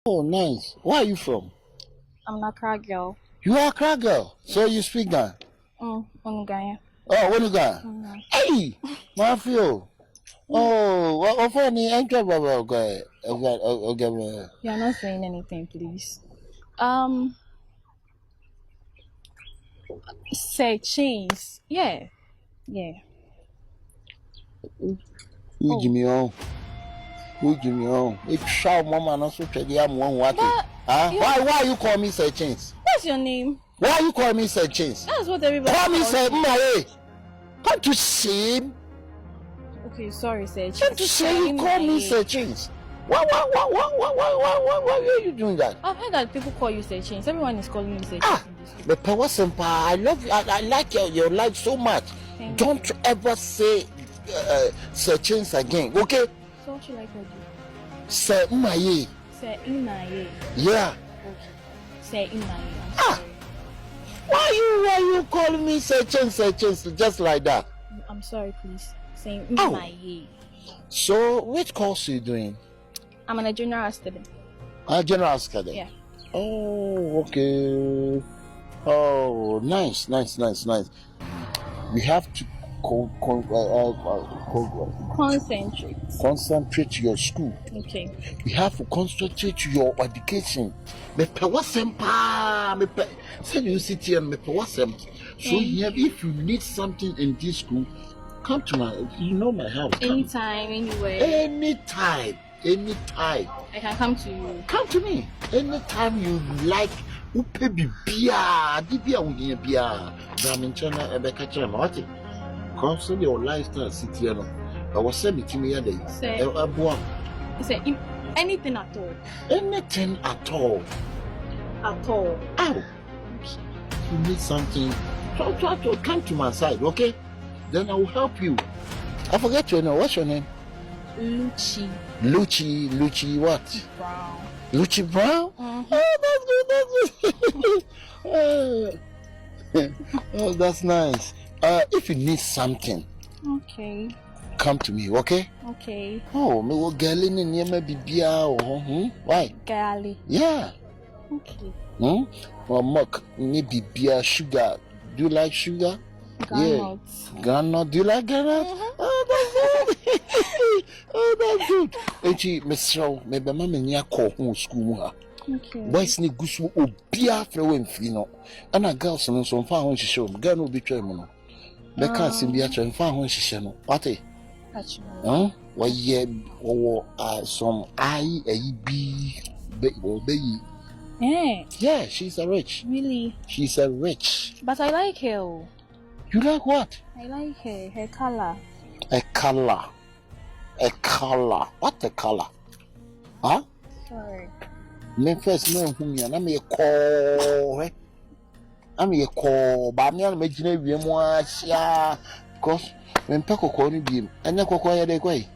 Oh, nice. Where are you from? I'm an Accra girl. You are a Accra girl, so you speak Ghana. Ghana. Oh, when you Ghana? Hey, Mafio. Oh, what for any anchor baba? Okay. You're not saying anything, please. Say cheese. Yeah. Yeah. Who Jimmy on? Who Jimmy on? It's shout mama not so trade am one what? Huh? Why you call me Sir Chins? What's your name? Why you call me Sir Chins? That's what everybody Call me calls Sir you. Mmaye. Can't you see? Okay, sorry, Sir Cheese. Can't you say you call me Sir Chins? Why are you doing that? I've heard that people call you Sir Cheese. Everyone is calling you Sir Cheese. The power simple. I love you. I like your life so much. Don't ever say Sir Chins again, okay? So what you like to do? Sir Mmaye. Sir Mmaye. Yeah. Okay. Sir Mmaye. Why you calling me Sir Chins just like that? I'm sorry, please. Sir Mmaye. So which course are you doing? I'm a general student. General study. Yeah. Oh, okay. Oh, nice. We have to concentrate your school. Okay. We have to concentrate your education. Me pe wasempa. Me pe. Say you sit here. Me pe wasem. So here, if you need something in this school, come to my. You know my house. Anytime, anywhere. Anytime. I can come to you. Come to me. Anytime you like. Upe bibia, dibia unye bia. Braminchana ebeka chama wati. Cause your lifestyle city no. I was saying to me day. Say anything at all. Anything at all. At all. Ow. You need something. Try to come to my side, okay? Then I will help you. I forget your name. What's your name? Luchi what? Brown. Luchi Brown? Mm-hmm. Oh, that's good. Oh, that's nice. If you need something, okay, come to me, okay? Okay. Oh, me wo girl in near me bibia. Why? Girlie. Yeah. Okay. Or milk, ni bibia, sugar. Do you like sugar? Granuts. Yeah. Granite. Do you like granite? Mm-hmm. Oh, that's good. Oh, that's good. Echi, Miss Row, maybe Mamma near call home school. Okay. Boys need gusu obia flow and fino. And a girl son so far when she show girl no be tremono. Beka simbia tren far when she shano. What eh? Why ye or some I a b baby. Yeah, she's a rich. Really? She's a rich. But I like her. You like what? I like her color. A color. What a color? Huh? Sorry. Me first know whom you and I'm a call, but I'm not making a because when Paco called him, and I acquired a way.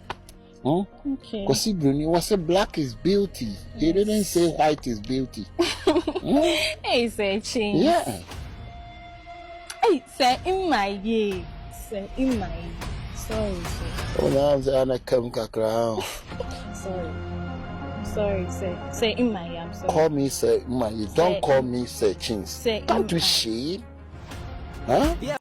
Okay. Because he was a black is beauty. He didn't say white is beauty. Hey, Sir Cheese. Yeah. Hey, Sir Mmaye. Sorry, sir. Oh, now I'm a come crown. Sorry, sir. Say Mmaye, I'm sorry. Call me Sir Mmaye. Don't call me Sir Chins. Say Don't you shame? Huh? Yeah.